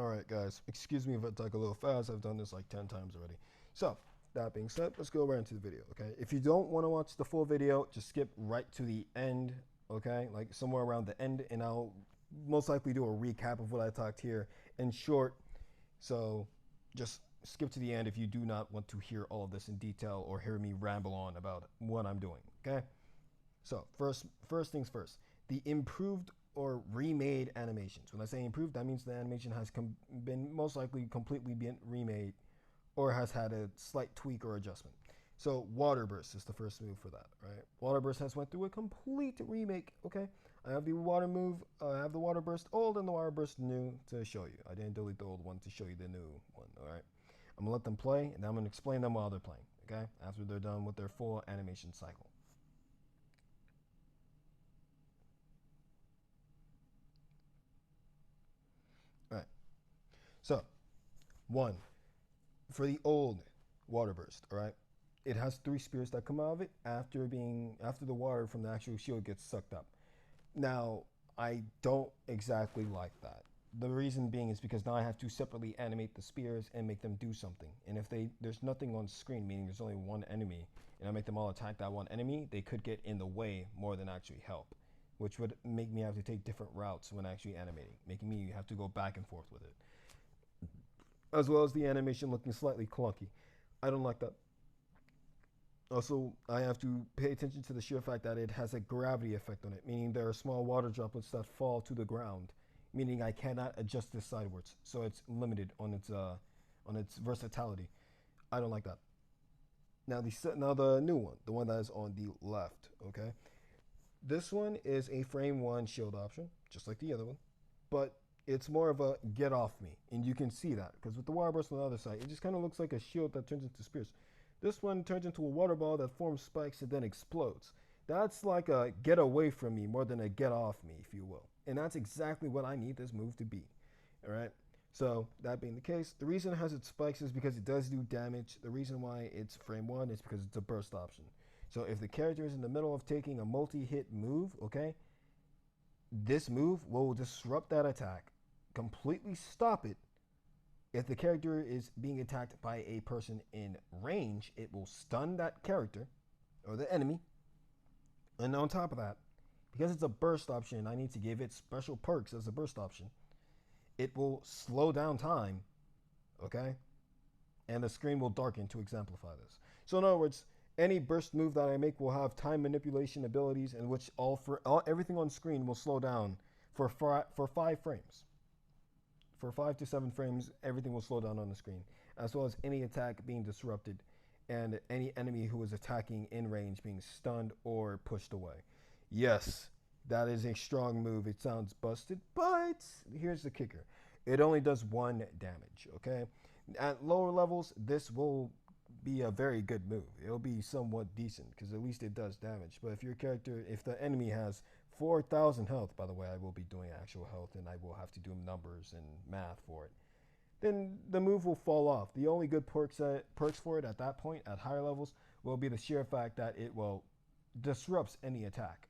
Alright guys, excuse me if I talk a little fast. I've done this like 10 times already. So, that being said, let's go right into the video, okay? If you don't want to watch the full video, just skip right to the end, okay? Like somewhere around the end, and I'll most likely do a recap of what I talked here in short. So, just skip to the end if you do not want to hear all of this in detail or hear me ramble on about what I'm doing, okay? So first things first, the improved or remade animations. When I say improved, that means the animation has been most likely completely been remade or has had a slight tweak or adjustment. So water burst is the first move for that, right? Water burst has went through a complete remake. Okay, I have the water move, I have the water burst old and the water burst new to show you. I didn't delete the old one to show you the new one. All right, I'm gonna let them play and I'm gonna explain them while they're playing. Okay, after they're done with their full animation cycle. All right. So, one, for the old water burst, all right, it has three spears that come out of it after the water from the actual shield gets sucked up. Now, I don't exactly like that. The reason being is because now I have to separately animate the spears and make them do something. And if there's nothing on screen, meaning there's only one enemy, and I make them all attack that one enemy, they could get in the way more than actually help, which would make me have to take different routes when actually animating, making me have to go back and forth with it, as well as the animation looking slightly clunky. I don't like that. Also, I have to pay attention to the sheer fact that it has a gravity effect on it, meaning there are small water droplets that fall to the ground, meaning I cannot adjust this sidewards, so it's limited on its versatility. I don't like that. Now the new one, the one that is on the left, okay? This one is a frame one shield option, just like the other one, but it's more of a get off me, and you can see that because with the water burst on the other side, it just kind of looks like a shield that turns into spears. This one turns into a water ball that forms spikes and then explodes. That's like a get away from me more than a get off me, if you will. And that's exactly what I need this move to be. All right. So that being the case, the reason it has its spikes is because it does do damage. The reason why it's frame one is because it's a burst option. So if the character is in the middle of taking a multi-hit move, okay, this move will disrupt that attack, completely stop it. If the character is being attacked by a person in range, it will stun that character or the enemy. And on top of that, because it's a burst option, I need to give it special perks as a burst option. It will slow down time, okay? And the screen will darken to exemplify this. So in other words, any burst move that I make will have time manipulation abilities in which everything on screen will slow down for 5 frames. For 5 to 7 frames, everything will slow down on the screen, as well as any attack being disrupted and any enemy who is attacking in range being stunned or pushed away. Yes, that is a strong move. It sounds busted, but here's the kicker. It only does 1 damage, okay? At lower levels, this will be a very good move. It'll be somewhat decent because at least it does damage. But if the enemy has 4,000 health, by the way, I will be doing actual health and I will have to do numbers and math for it, then the move will fall off. The only good perks for it at that point, at higher levels, will be the sheer fact that it will disrupts any attack.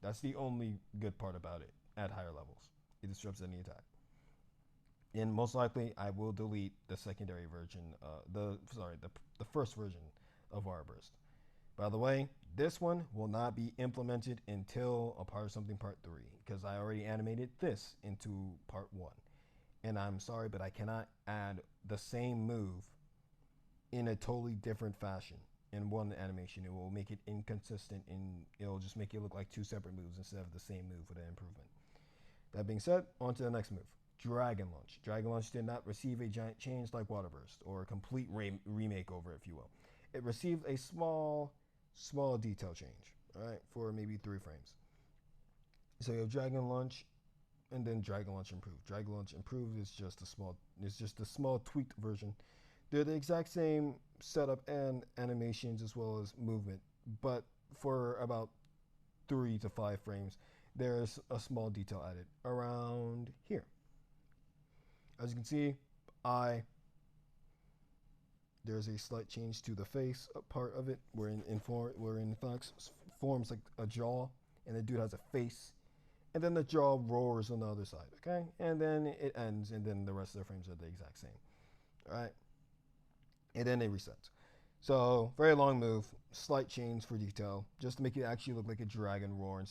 That's the only good part about it at higher levels. It disrupts any attack. And most likely, I will delete the secondary version, the first version of Warburst. By the way, this one will not be implemented until a part of something part 3, because I already animated this into part 1. And I'm sorry, but I cannot add the same move in a totally different fashion in one animation. It will make it inconsistent and it'll just make it look like 2 separate moves instead of the same move with an improvement. That being said, on to the next move. Dragon Launch. Dragon Launch did not receive a giant change like Water Burst, or a complete remake over, if you will. It received a small detail change, all right, for maybe 3 frames. So you have Dragon Launch, and then Dragon Launch Improved. Dragon Launch Improved is just a small tweaked version. They're the exact same setup and animations as well as movement, but for about 3 to 5 frames, there's a small detail added around here. As you can see, there's a slight change to the face part of it, where in fact forms like a jaw, and the dude has a face, and then the jaw roars on the other side, okay? And then it ends, and then the rest of the frames are the exact same, all right? And then it resets. So very long move, slight change for detail, just to make it actually look like a dragon roar,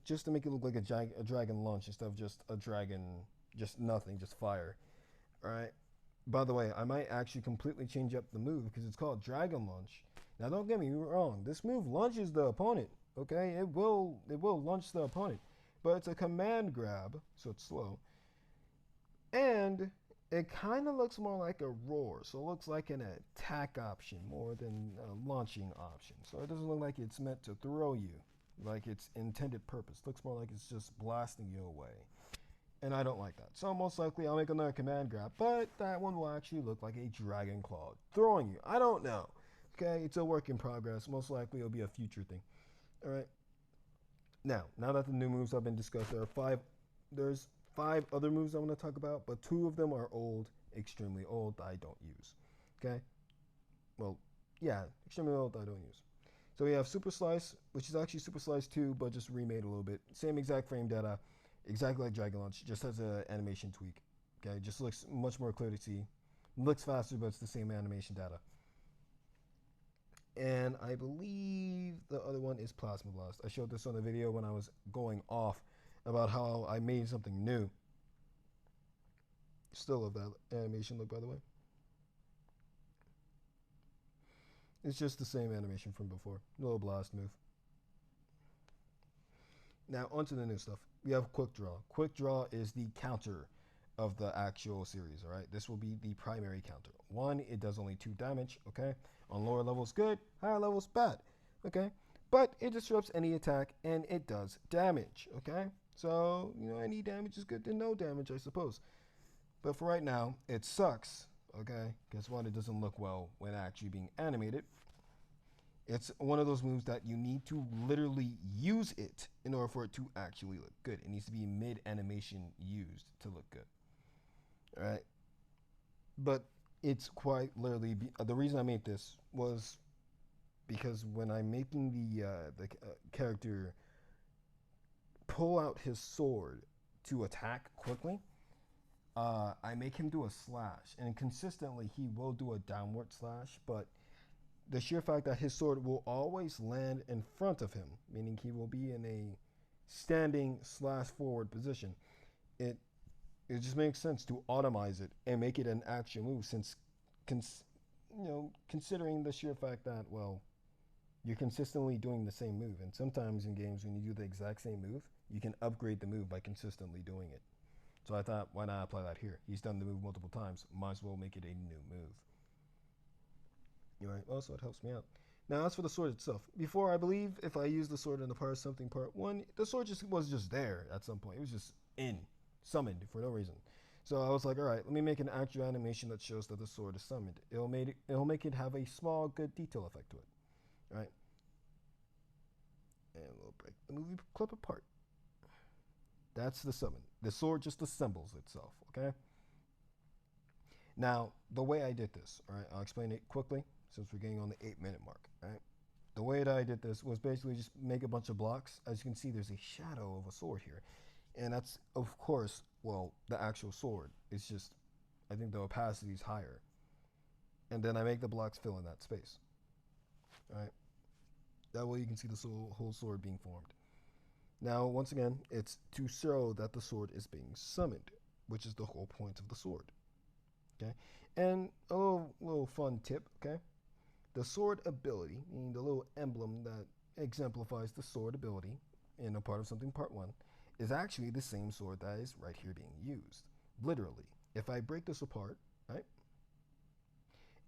just to make it look like a dragon launch instead of just a dragon, just nothing, just fire, all right? By the way, I might actually completely change up the move because it's called Dragon Launch. Now, don't get me wrong. This move launches the opponent. Okay, it will launch the opponent, but it's a command grab, so it's slow, and it kind of looks more like a roar. So it looks like an attack option more than a launching option. So it doesn't look like it's meant to throw you, like its intended purpose. It looks more like it's just blasting you away. And I don't like that. So most likely I'll make another command grab, but that one will actually look like a dragon claw throwing you. I don't know. Okay, it's a work in progress. Most likely it'll be a future thing. All right. Now that the new moves have been discussed, there's five other moves I want to talk about, but two of them are old, extremely old, that I don't use. Okay? Well, yeah, extremely old that I don't use. So we have Super Slice, which is actually Super Slice 2, but just remade a little bit. Same exact frame data, exactly like Dragon Launch, just has an animation tweak. Okay, just looks much more clear to see. Looks faster, but it's the same animation data. And I believe the other one is Plasma Blast. I showed this on the video when I was going off about how I made something new. Still love that animation look, by the way. It's just the same animation from before. Little blast move. Now, onto the new stuff. We have Quick Draw. Quick Draw is the counter of the actual series, all right? This will be the primary counter. One, it does only 2 damage, okay? On lower levels, good. Higher levels, bad, okay? But it disrupts any attack, and it does damage, okay? So, any damage is good to no damage, I suppose. But for right now, it sucks, okay? Guess what? It doesn't look well when actually being animated. It's one of those moves that you need to literally use it in order for it to actually look good. It needs to be mid-animation used to look good. All right? But it's quite literally, the reason I made this was because when I'm making the character pull out his sword to attack quickly, I make him do a slash. And consistently, he will do a downward slash, but the sheer fact that his sword will always land in front of him, meaning he will be in a standing slash forward position, it just makes sense to automize it and make it an action move, since considering the sheer fact that, well, you're consistently doing the same move, and sometimes in games when you do the exact same move, you can upgrade the move by consistently doing it. So I thought, why not apply that here? He's done the move multiple times, might as well make it a new move. Right. Also, it helps me out. Now, as for the sword itself, before, I believe if I used the sword in the part something part 1, the sword was just there at some point. It was just summoned for no reason. So I was like, all right, let me make an actual animation that shows that the sword is summoned. It'll make it have a small, good detail effect to it. All right. And we'll break the movie clip apart. That's the summon. The sword just assembles itself. Okay. Now, the way I did this, all right, I'll explain it quickly, since we're getting on the 8-minute mark, right? The way that I did this was basically just make a bunch of blocks. As you can see, there's a shadow of a sword here. And that's, of course, well, the actual sword. It's just, I think the opacity is higher. And then I make the blocks fill in that space. All right? That way you can see the whole sword being formed. Now, once again, it's to show that the sword is being summoned, which is the whole point of the sword. Okay? And a little fun tip, okay? The sword ability, meaning the little emblem that exemplifies the sword ability in a part of something part 1, is actually the same sword that is right here being used. Literally. If I break this apart, right,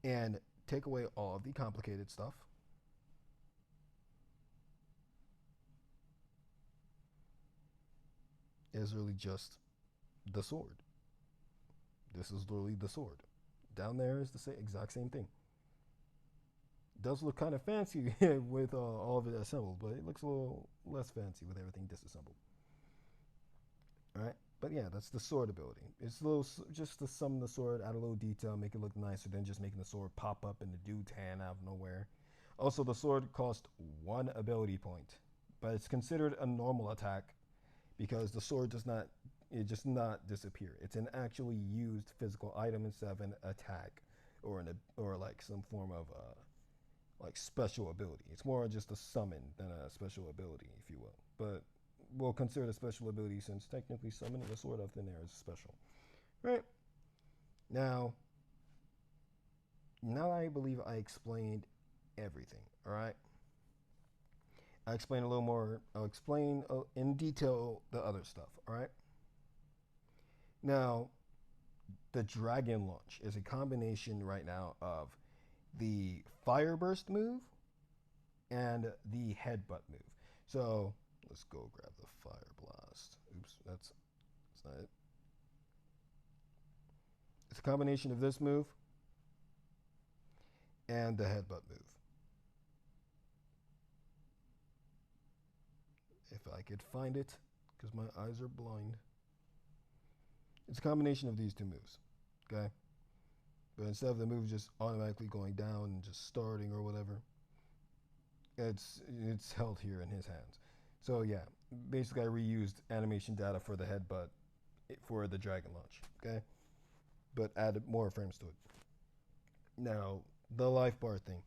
and take away all of the complicated stuff, is really just the sword. This is literally the sword. Down there is the exact same thing. Does look kind of fancy with all of it assembled, but it looks a little less fancy with everything disassembled. All right, but yeah, that's the sword ability. It's a little just to summon the sword, add a little detail, make it look nicer than just making the sword pop up in the dude's hand out of nowhere. Also, the sword costs 1 ability point, but it's considered a normal attack because the sword does not, it just not disappear. It's an actually used physical item instead of an attack or like some form of like special ability. It's more just a summon than a special ability, if you will. But we'll consider the special ability since technically summoning a sword out of thin air is special. Right? Now I believe I explained everything. All right. I explain a little more. I'll explain in detail the other stuff. All right. Now, the Dragon Launch is a combination right now of the Fire Burst move and the Headbutt move. So let's go grab the Fire Blast. Oops, that's not it. It's a combination of this move and the Headbutt move. If I could find it, because my eyes are blind. It's a combination of these two moves, okay? But instead of the move just automatically going down and just starting or whatever, it's held here in his hands. So yeah, basically I reused animation data for the headbutt for the Dragon Launch, okay? But added more frames to it. Now, the life bar thing.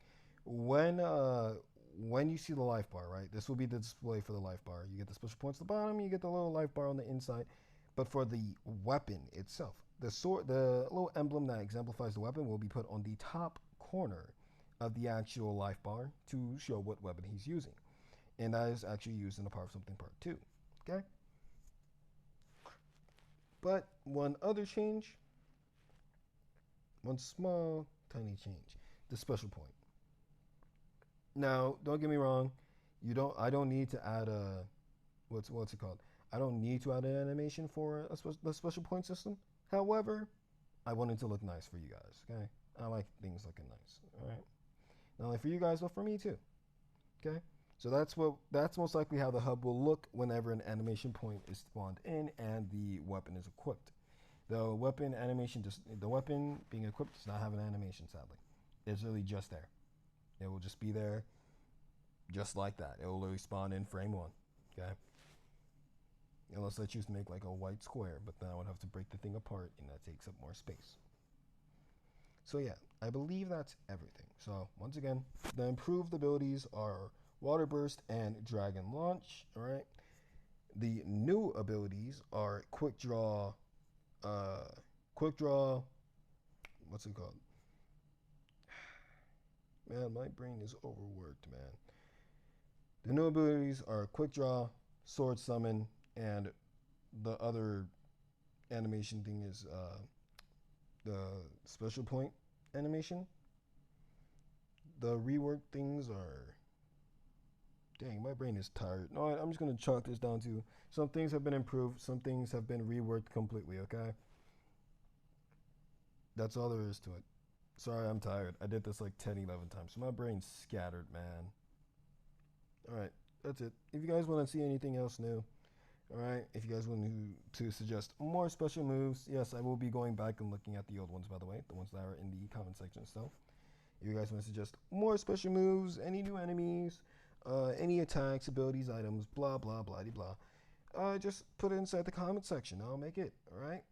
When you see the life bar, right, this will be the display for the life bar. You get the special points at the bottom, you get the little life bar on the inside. But for the weapon itself, the little emblem that exemplifies the weapon will be put on the top corner of the actual life bar to show what weapon he's using. And that is actually used in the Power of Something Part 2. Okay? But one other change, one small, tiny change, the special point. Now, don't get me wrong, I don't need to add a, what's it called? I don't need to add an animation for the special point system. However, I want it to look nice for you guys, okay? I like things looking nice, all right? Not only for you guys, but for me too, okay? So that's most likely how the hub will look whenever an animation point is spawned in and the weapon is equipped. The weapon being equipped does not have an animation, sadly. It's really just there. It will just be there, just like that. It will literally spawn in frame 1, okay? Unless I choose to make like a white square, but then I would have to break the thing apart, and that takes up more space. So yeah, I believe that's everything. So once again, the improved abilities are Water Burst and Dragon Launch, all right? The new abilities are Quick Draw, what's it called? Man, my brain is overworked, man. The new abilities are Quick Draw, Sword Summon, and the other animation thing is the special point animation. The rework things are... Dang, my brain is tired. No, I'm just going to chalk this down to some things have been improved, some things have been reworked completely, okay? That's all there is to it. Sorry, I'm tired. I did this like 10, 11 times. So my brain's scattered, man. Alright, that's it. If you guys want to see anything else new, alright, if you guys want to suggest more special moves, yes, I will be going back and looking at the old ones, by the way, the ones that are in the comment section still. If you guys want to suggest more special moves, any new enemies, any attacks, abilities, items, blah, blah, blah, blah, just put it inside the comment section. I'll make it, alright?